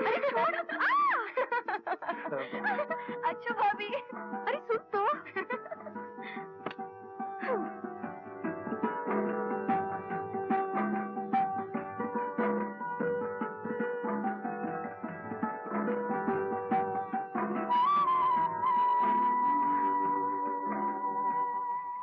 अरे छोड़। अच्छा भाभी, अरे सुन तो।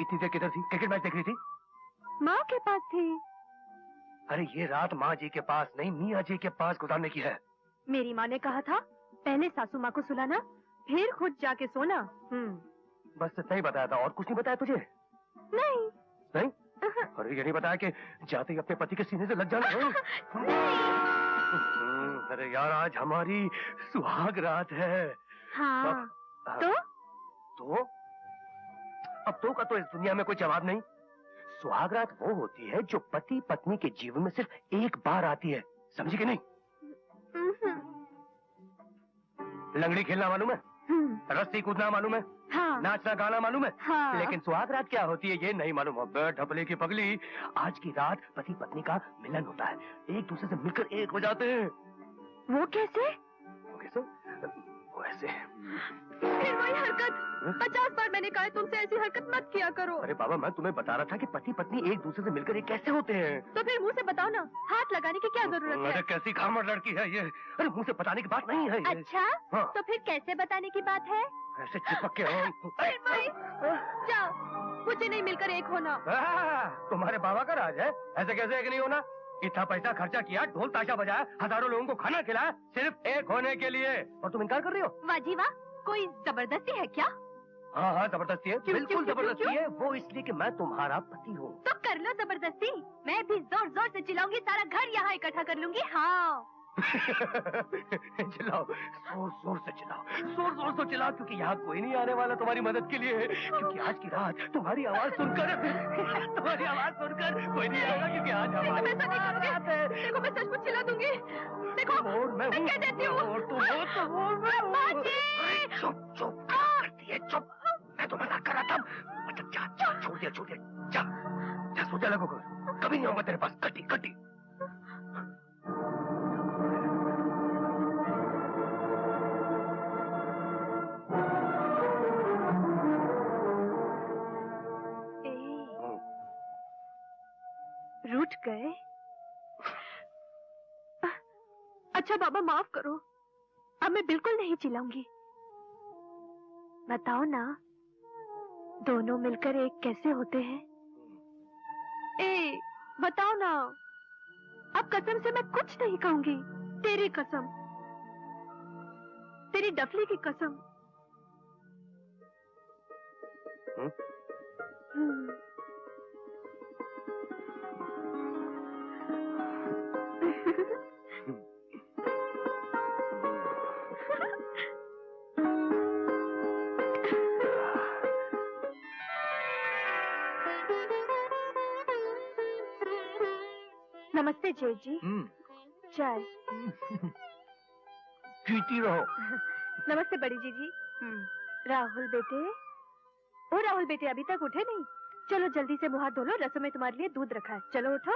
इतनी देर किधर थी? क्रिकेट मैच देख रही थी? माँ के पास थी। अरे ये रात माँ जी के पास नहीं, मियाँ जी के पास गुजारने की है। मेरी माँ ने कहा था पहले सासू माँ को सुलाना, फिर खुद जाके सोना। बस सही बताया था, और कुछ नहीं बताया तुझे? नहीं। नहीं? अरे ये नहीं बताया कि जाते ही अपने पति के सीने से लग जाना है? अरे यार, आज हमारी सुहाग रात है। हाँ। तो? अब तो का तो इस दुनिया में कोई जवाब नहीं। सुहाग रात वो होती है जो पति पत्नी के जीवन में सिर्फ एक बार आती है, समझी कि नहीं? लंगड़ी खेलना मालूम है? रस्सी कूदना मालूम है? हाँ। नाचना गाना मालूम है? हाँ। लेकिन सुहाग रात क्या होती है ये नहीं मालूम हो। ढपले की पगली, आज की रात पति पत्नी का मिलन होता है, एक दूसरे से मिलकर एक हो जाते हैं। वो कैसे? वो कैसे? वो ऐसे। फिर वही हरकत। 50 बार मैंने कहा तुमसे ऐसी हरकत मत किया करो। अरे बाबा, मैं तुम्हें बता रहा था कि पति पत्नी एक दूसरे से मिलकर एक कैसे होते हैं। तो फिर मुंह से बताओ ना, हाथ लगाने की क्या जरूरत है? अरे कैसी खामड़ लड़की है ये। अरे मुंह से बताने की बात नहीं है ये। अच्छा? हाँ। तो फिर कैसे बताने की बात है? ऐसे चिपक के जाओ, मुझे नहीं मिलकर एक होना। तुम्हारे बाबा का राज है, ऐसे कैसे एक नहीं होना? इतना पैसा खर्चा किया, ढोल ताशा बजाया, हजारों लोगों को खाना खिलाया, सिर्फ एक होने के लिए, और तुम इनकार कर रही हो? वाह जी वाह, कोई जबरदस्ती है क्या? हाँ हाँ, जबरदस्ती है, बिल्कुल जबरदस्ती है। वो इसलिए कि मैं तुम्हारा पति हूँ। तो कर लो जबरदस्ती, मैं भी जोर जोर से चिल्लाऊंगी, सारा घर यहाँ इकट्ठा कर लूंगी। हाँ। चिल्लाओ, जोर जोर से चिल्लाओ, जोर जोर से चिल्लाओ, क्योंकि यहाँ कोई नहीं आने वाला तुम्हारी मदद के लिए, क्योंकि आज की रात तुम्हारी आवाज सुनकर कोई नहीं आएगा, क्योंकि आज हमारी रात है। देखो मैं सचमुच चिल्ला दूंगी। देखो मैं कह देती हूँ। चुप चुप करती है, चुप। मैं तो मजाक कर रहा था। अच्छा जा, छोड़ दिया, जा सो जा, लगो कभी नहीं आऊंगा तेरे पास। कटी। रूठ गए? अच्छा बाबा माफ करो, अब मैं बिल्कुल नहीं चिल्लाऊंगी। बताओ ना, दोनों मिलकर एक कैसे होते हैं? बताओ ना, अब कसम से मैं कुछ नहीं कहूंगी। तेरी कसम, तेरी डफली की कसम। नमस्ते जेठ जी। चाय पीती रहो। नमस्ते बड़ी जी। राहुल बेटे, ओ राहुल बेटे, अभी तक उठे नहीं? चलो जल्दी से मुंह हाथ धो लो, रसों में तुम्हारे लिए दूध रखा है। चलो उठो।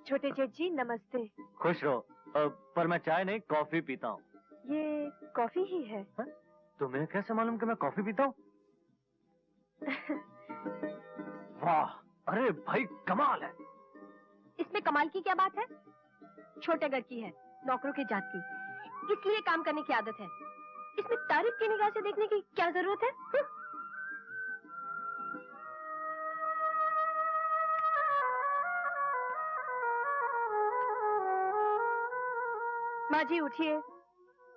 छोटे जेठ जी नमस्ते। खुश रहो, पर मैं चाय नहीं कॉफी पीता हूँ। ये कॉफी ही है। तुम्हें कैसे मालूम कि मैं कॉफी पीता हूँ? वाह, अरे भाई कमाल है। इसमें कमाल की क्या बात है? छोटे घर की है, नौकरों की जात की, इसलिए काम करने की आदत है। इसमें तारीफ की निगाह से देखने की क्या जरूरत है? माँ जी उठिए।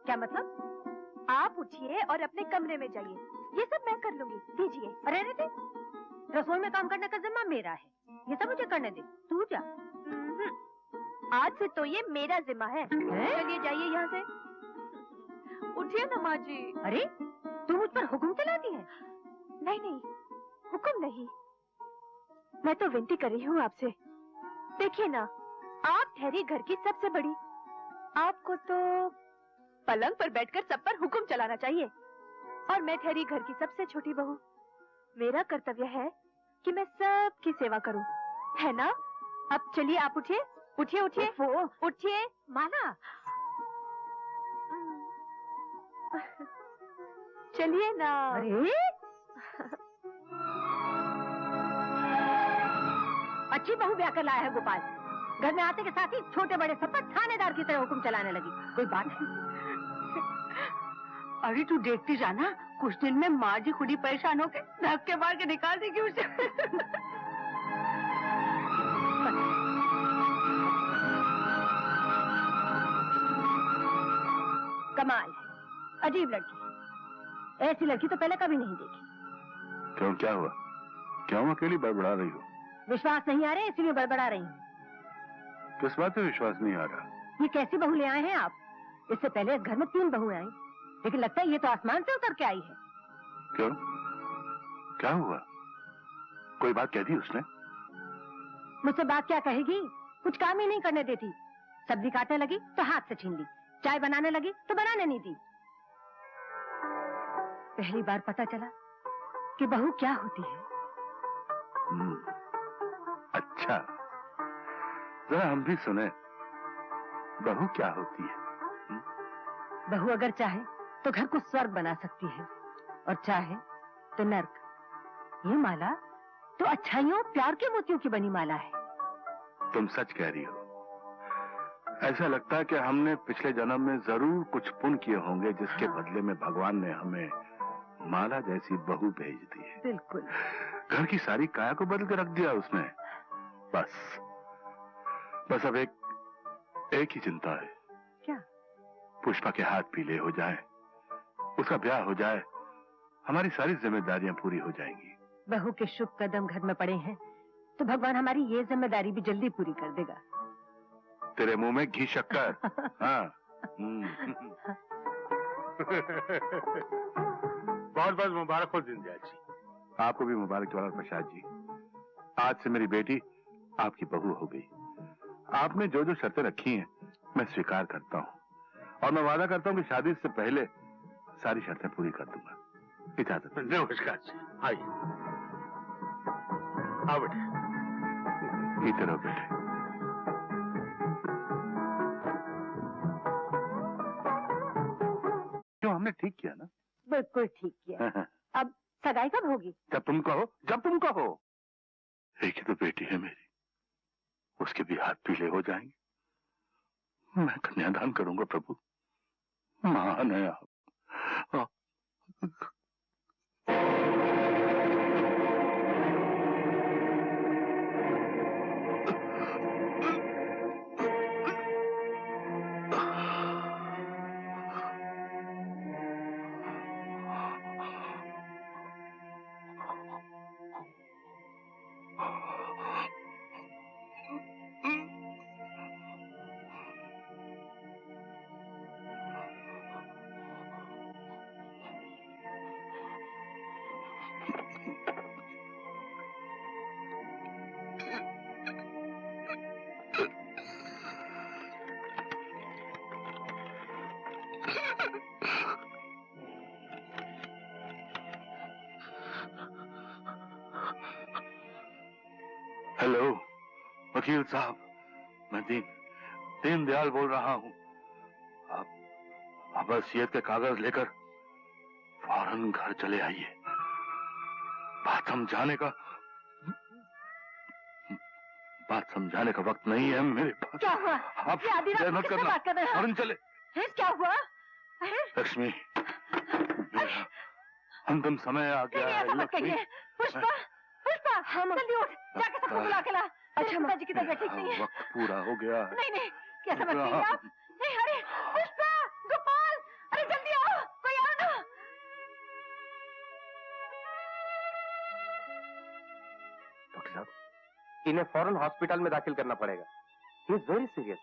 क्या मतलब? आप उठिए और अपने कमरे में जाइए, ये सब मैं कर लूंगी। दीजिए। अरे रसोई में काम करने का जिम्मा मेरा है, ये सब मुझे करने दे। तू जा। आज से तो ये मेरा जिम्मा है। चलिए जाइए यहाँ से। उठिए ना माँ जी। अरे तू मुझ पर हुक्म चलाती है? नहीं, हुक्म नहीं, मैं तो विनती कर रही हूँ आपसे। देखिए ना, आप ठहरी घर की सबसे बड़ी, आपको तो पलंग पर बैठकर सब पर हुक्म चलाना चाहिए, और मैं ठहरी घर की सबसे छोटी बहू, मेरा कर्तव्य है कि मैं सबकी सेवा करूं, है ना? अब चलिए, आप उठिए, उठिए उठिए, उठिए माला। चलिए ना। अरे अच्छी बहू ब्याह कर लाया है गोपाल। घर में आते के साथ ही छोटे बड़े सब पर थानेदार की तरह हुक्म चलाने लगी। कोई बात है? अरे तू देखती जाना, कुछ दिन में माँ जी खुद ही परेशान होके धक्के मार के निकाल देगी उसे। कमाल है, अजीब लड़की है। ऐसी लड़की तो पहले कभी नहीं देखी। क्यों, क्या हुआ? क्यों अकेली बड़बड़ा रही हो? विश्वास नहीं आ रहा, इसीलिए बड़बड़ा रही हूँ। किस बात पे विश्वास नहीं आ रहा? ये कैसी बहू ले आए हैं आप? इससे पहले इस घर में 3 बहुएं आई, लेकिन लगता है ये तो आसमान से उतर के आई है। क्यों, क्या हुआ? कोई बात कह दी उसने? मुझसे बात क्या कहेगी? कुछ काम ही नहीं करने देती। सब्जी काटने लगी तो हाथ से छीन ली, चाय बनाने लगी तो बनाने नहीं दी। पहली बार पता चला कि बहू क्या होती है। अच्छा, जरा हम भी सुने, बहू क्या होती है? बहू अगर चाहे तो घर को स्वर्ग बना सकती है, और चाहे तो नर्क। ये माला तो अच्छाइयों प्यार के मोतियों की बनी माला है। तुम सच कह रही हो। ऐसा लगता है कि हमने पिछले जन्म में जरूर कुछ पुण्य किए होंगे, जिसके बदले में भगवान ने हमें माला जैसी बहू भेज दी है। बिल्कुल। घर की सारी काया को बदल के रख दिया उसने। बस अब एक ही चिंता है। क्या? पुष्पा के हाथ पीले हो जाए, उसका ब्याह हो जाए, हमारी सारी जिम्मेदारियां पूरी हो जाएंगी। बहू के शुभ कदम घर में पड़े हैं तो भगवान हमारी ये जिम्मेदारी भी जल्दी पूरी कर देगा। तेरे मुंह में घी शक्कर। हाँ। बहुत बहुत मुबारक हो दीनदयाल जी। आपको भी मुबारक जवाहर प्रसाद जी। आज से मेरी बेटी आपकी बहू हो गई। आपने जो जो शर्तें रखी हैं मैं स्वीकार करता हूँ, और मैं वादा करता हूँ कि शादी से पहले सारी शर्तें पूरी कर दूंगा। इजाजत। नमस्कार जी, आइए। आओ बेटे। इधर रहो बेटे। क्यों, हमने ठीक किया ना? बिल्कुल ठीक किया। अब सगाई कब होगी? जब तुम कहो, जब तुम कहो। एक ही तो बेटी है मेरी, उसके भी हाथ पीले हो जाएंगे। मैं कन्यादान करूंगा प्रभु। महान है आप। हेलो वकील साहब, मैं दीनदयाल बोल रहा हूँ। आप वसीयत के कागज लेकर फौरन घर चले आइए। बात समझाने का वक्त नहीं है मेरे पास। क्या हुआ? आप मत करना। फौरन चले। क्या हुआ? लक्ष्मी, मेरा अंतिम समय आ गया है। लक्ष्मी, पुष्पा, हम जल्दी उठ, जाके सबको बुला के ला। अच्छा, पिताजी की तबीयत ठीक नहीं है। वक्त पूरा हो गया है। नहीं, क्या समझती हैं आप? नहीं, अरे पुष्पा, गोपाल, अरे जल्दी आओ, कोई आओ ना। डॉक्टर साहब, इन्हें फौरन हॉस्पिटल में दाखिल करना पड़ेगा। He is very serious.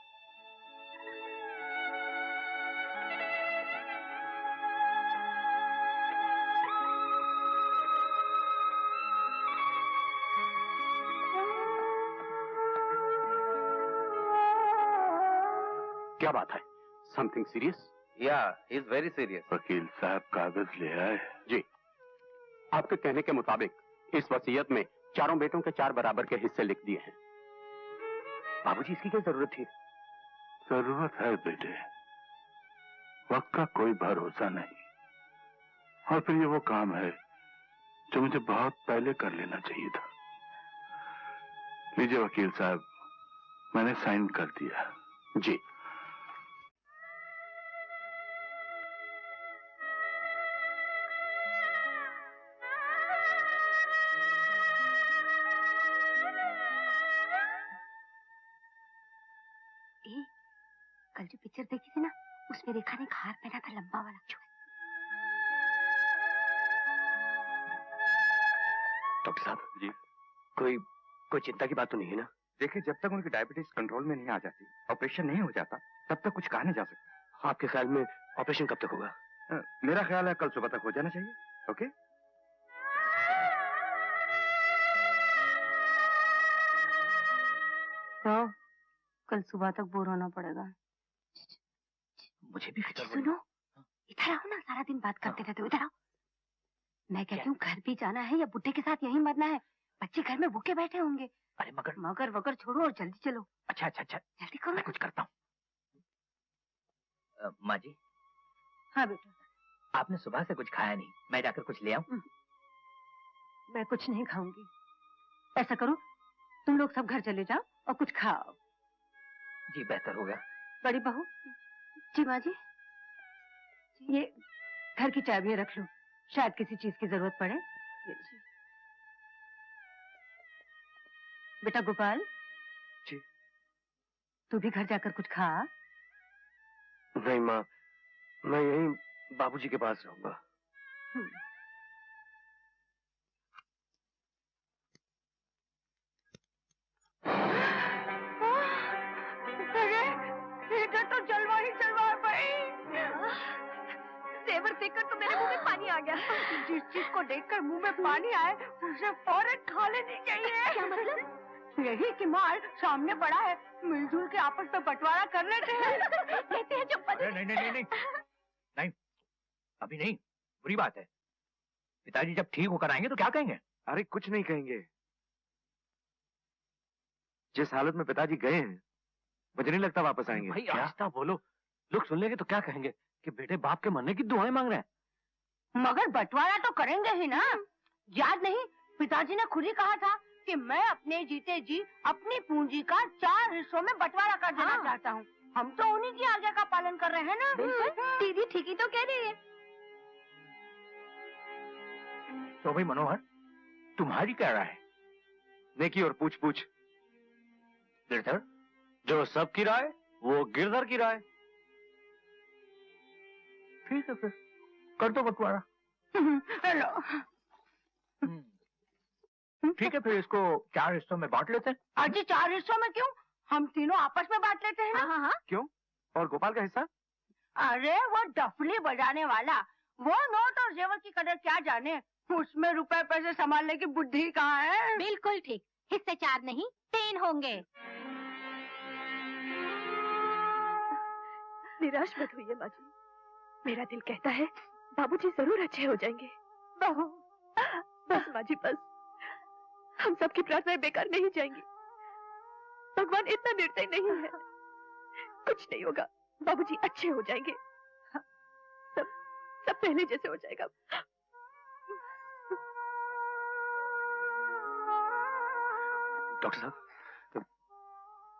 क्या बात है? Something serious? या इज वेरी सीरियस। वकील साहब कागज ले आए? जी, आपके कहने के मुताबिक इस वसीयत में चारों बेटों के 4 बराबर के हिस्से लिख दिए हैं। बाबूजी इसकी क्या जरूरत थी? जरूरत है बेटे, वक्त का कोई भरोसा नहीं। और फिर ये वो काम है जो मुझे बहुत पहले कर लेना चाहिए था। लीजिए वकील साहब, मैंने साइन कर दिया। जी। कल जो पिक्चर देखी थी ना, उसमें रेखा ने एक हार पहना था लंबा वाला। डॉक्टर साहब जी, कोई चिंता की बात तो नहीं है ना? देखिए, जब तक उनकी डायबिटीज कंट्रोल में नहीं आ जाती, ऑपरेशन नहीं हो जाता, तब तक कुछ कहा नहीं जा सकता। आपके ख्याल में ऑपरेशन कब तक होगा? मेरा ख्याल है कल सुबह तक हो जाना चाहिए। ओके? तो कल सुबह तक बोर होना पड़ेगा। मुझे भी फिक्र हो रही है। सुनो, इधर आओ ना, सारा दिन बात करते रहते हो। इधर आओ। मैं कहती हूँ घर भी जाना है या बुड्ढे के साथ यहीं मरना है? बच्चे घर में भूखे बैठे होंगे। अरे मगर मगर वगर छोड़ो और जल्दी चलो। अच्छा, जल्दी करो। मैं कुछ करता हूँ। माँ जी, हाँ बेटा, आपने सुबह से कुछ खाया नहीं, मैं जाकर कुछ ले आऊं? मैं कुछ नहीं खाऊंगी। ऐसा करो, तुम लोग सब घर चले जाओ और कुछ खाओ। जी बेहतर होगा। बड़ी बहू, जी माँ जी। ये घर की चाबियां रख लो, शायद किसी चीज की जरूरत पड़े। ये लो। बेटा गोपाल जी। तू भी घर जाकर कुछ खा। नहीं माँ, मैं यहीं बाबूजी के पास रहूंगा। इधर तो जलवा ही जलवा है भाई। तेवर देखकर तो मेरे मुंह में पानी आ गया। जिस चीज को देखकर मुंह में पानी आए उसे फौरन खा लेनी चाहिए। क्या मतलब? यही कि माल सामने पड़ा है, मिलजुल के आपस में बंटवारा कर लेते हैं। लेते हैं जो नहीं, अभी नहीं, बुरी बात है। पिताजी जब ठीक होकर आएंगे तो क्या कहेंगे? अरे कुछ नहीं कहेंगे। जिस हालत में पिताजी गए हैं, मुझे नहीं लगता वापस आएंगे। भाई आहिस्ता बोलो, लोग सुन लेंगे तो क्या कहेंगे कि बेटे बाप के मरने की दुआएं मांग रहे हैं। मगर बंटवारा तो करेंगे ही ना। याद नहीं, पिताजी ने खुद ही कहा था कि मैं अपने जीते जी अपनी पूंजी का 4 हिस्सों में बंटवारा कर देना चाहता हूँ। हम तो उन्हीं की आज्ञा का पालन कर रहे हैं ना। दीदी ठीक ही तो कह रही है। तो भाई मनोहर, तुम्हारी क्या राय है? नेकी और पूछ पूछ। गिरधर, जो सबकी राय वो गिरधर की राय। ठीक है फिर कर दो बंटवारा। हेलो। ठीक है, फिर इसको 4 हिस्सों में बांट लेते हैं। अजी 4 हिस्सों में क्यों? हम तीनों आपस में बांट लेते हैं ना। हाँ। क्यों? और गोपाल का हिस्सा? अरे वो डफली बजाने वाला, वो नोट और जेवर की कदर क्या जाने। उसमें रुपए पैसे संभालने की बुद्धि कहाँ है? बिल्कुल ठीक, हिस्से 4 नहीं 3 होंगे। निराश मत हुई माँ जी, मेरा दिल कहता है बाबूजी जरूर अच्छे हो जाएंगे। बहू, बस माँ जी बस, हम सबकी प्रार्थनाएं बेकार नहीं जाएंगी। भगवान इतना निर्दयी नहीं है। कुछ नहीं होगा, बाबूजी अच्छे हो जाएंगे। सब पहले जैसे हो जाएगा। डॉक्टर साहब,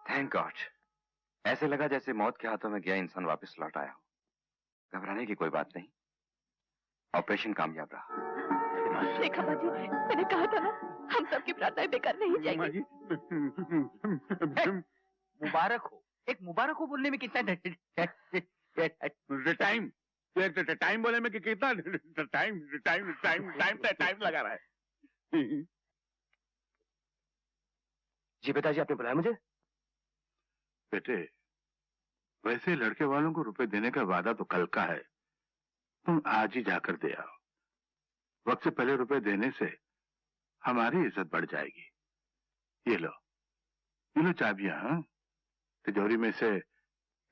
थैंक गॉड। ऐसे लगा जैसे मौत के हाथों में गया इंसान वापस लौट आया हो। घबराने की कोई बात नहीं, ऑपरेशन कामयाब रहा। देखा माँ जी, मैंने कहा था ना, हम सबकी प्रार्थनाएं बेकार नहीं जाएंगी। मुबारक हो, एक मुबारक हो बोलने में कितना टाइम टाइम बोले में कितना टाइम लगा रहा है। जी पिताजी, आपने बुलाया मुझे? बेटे, वैसे लड़के वालों को रुपए देने का वादा तो कल का है, तुम आज ही जाकर दे आओ। वक्त से पहले रुपए देने से हमारी इज्जत बढ़ जाएगी। ये लो चाबियां। हाँ? तिजोरी में से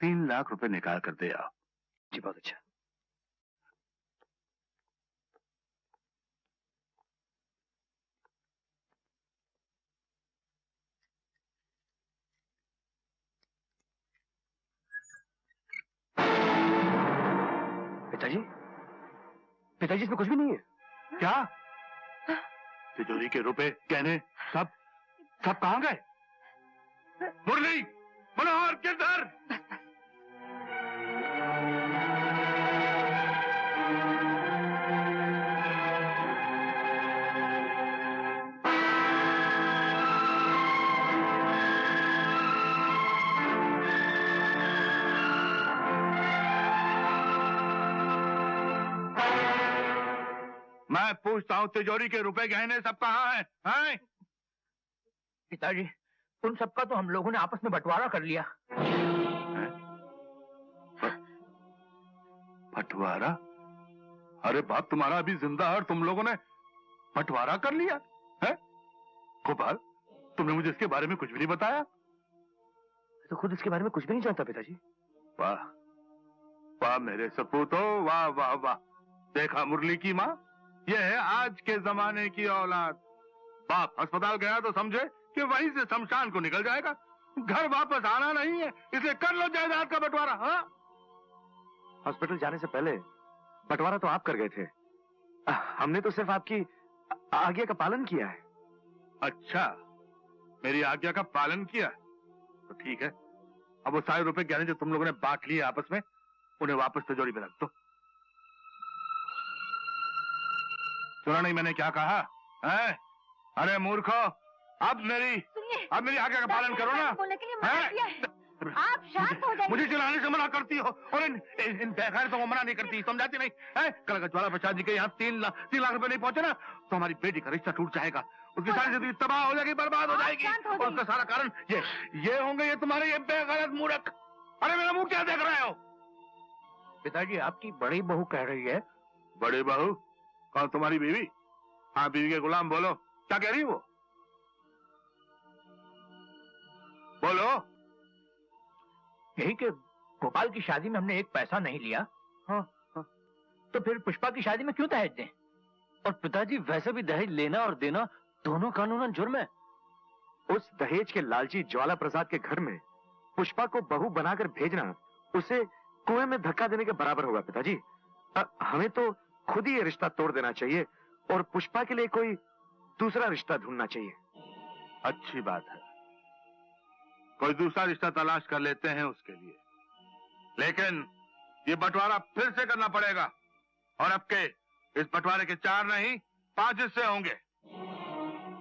3 लाख रुपए निकाल कर दे आओ। जी बहुत अच्छा। पिताजी, पिताजी इसमें कुछ भी नहीं है। क्या? तिजोरी के रुपए, गहने, सब कहाँ गए? मुरली, मनोहर, किधर? मैं पूछता हूँ, तिजोरी के रुपए, गहने सब कहाँ हैं? हैं? पिताजी, उन सबका तो हम लोगों ने आपस में बंटवारा कर लिया। बंटवारा? अरे बाप तुम्हारा अभी जिंदा है और तुम लोगों ने बंटवारा कर लिया है? गोपाल, तुमने मुझे इसके बारे में कुछ भी नहीं बताया। तो खुद इसके बारे में कुछ भी नहीं जानता पिताजी। वाह वाह मेरे सपूतो, वाह वाह वाह। देखा मुरली की माँ, यह है आज के जमाने की औलाद। बाप अस्पताल गया तो समझे कि वहीं से शमशान को निकल जाएगा। घर वापस आना नहीं है, इसलिए कर लो जायदाद का बंटवारा। हाँ, हॉस्पिटल जाने से पहले बंटवारा तो आप कर गए थे, हमने तो सिर्फ आपकी आज्ञा का पालन किया है। अच्छा, मेरी आज्ञा का पालन किया तो ठीक है। अब वो सारे रुपए गहने जो तुम लोगों ने बांट लिए आपस में, उन्हें वापस तिजोरी में रख दो। सुना नहीं मैंने क्या कहा है? अरे मूर्खो, अब मेरी आज्ञा का पालन करो ना। बोलने के लिए मना किया है। आप शांत हो जाइए। मुझे चिल्लाने से मना करती हो और इन बेगैरतों को मना नहीं करती, समझाती नहीं है? कल अगर ज्वाला प्रसाद जी के यहाँ 3 लाख रुपए नहीं पहुंचे ना, तो हमारी बेटी का रिश्ता टूट जाएगा, उसकी सारी जिंदगी तबाह हो जाएगी, बर्बाद हो जाएगी। और उसका सारा कारण ये होंगे, ये तुम्हारे ये बेगैरत मूर्ख। अरे मेरा मुंह क्या देख रहे हो? पिताजी, आपकी बड़ी बहू कह रही है। बड़ी बहू? कौन, तुम्हारी बीवी? हाँ, बीवी के गुलाम, बोलो क्या कह रही वो? बोलो। यही कि गोपाल की शादी में हमने एक पैसा नहीं लिया। हाँ, तो फिर पुष्पा की शादी में क्यों दहेज दें? और पिताजी, वैसे भी दहेज लेना और देना दोनों कानूनन जुर्म है। उस दहेज के लालची ज्वाला प्रसाद के घर में पुष्पा को बहू बनाकर भेजना उसे कुएं में धक्का देने के बराबर होगा। पिताजी, हमें तो खुद ही ये रिश्ता तोड़ देना चाहिए और पुष्पा के लिए कोई दूसरा रिश्ता ढूंढना चाहिए। अच्छी बात है, कोई दूसरा रिश्ता तलाश कर लेते हैं उसके लिए, लेकिन ये बंटवारा फिर से करना पड़ेगा। और अब के इस बंटवारे के 4 नहीं 5 हिस्से होंगे।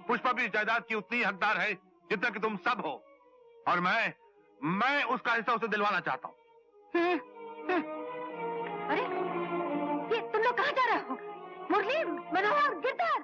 पुष्पा भी जायदाद की उतनी हकदार है जितना कि तुम सब हो, और मैं उसका हिस्सा उसे दिलवाना चाहता हूँ। अरे, ये तुम लोग कहाँ जा रहे हो? मुरली, मनोहर, गिरधर।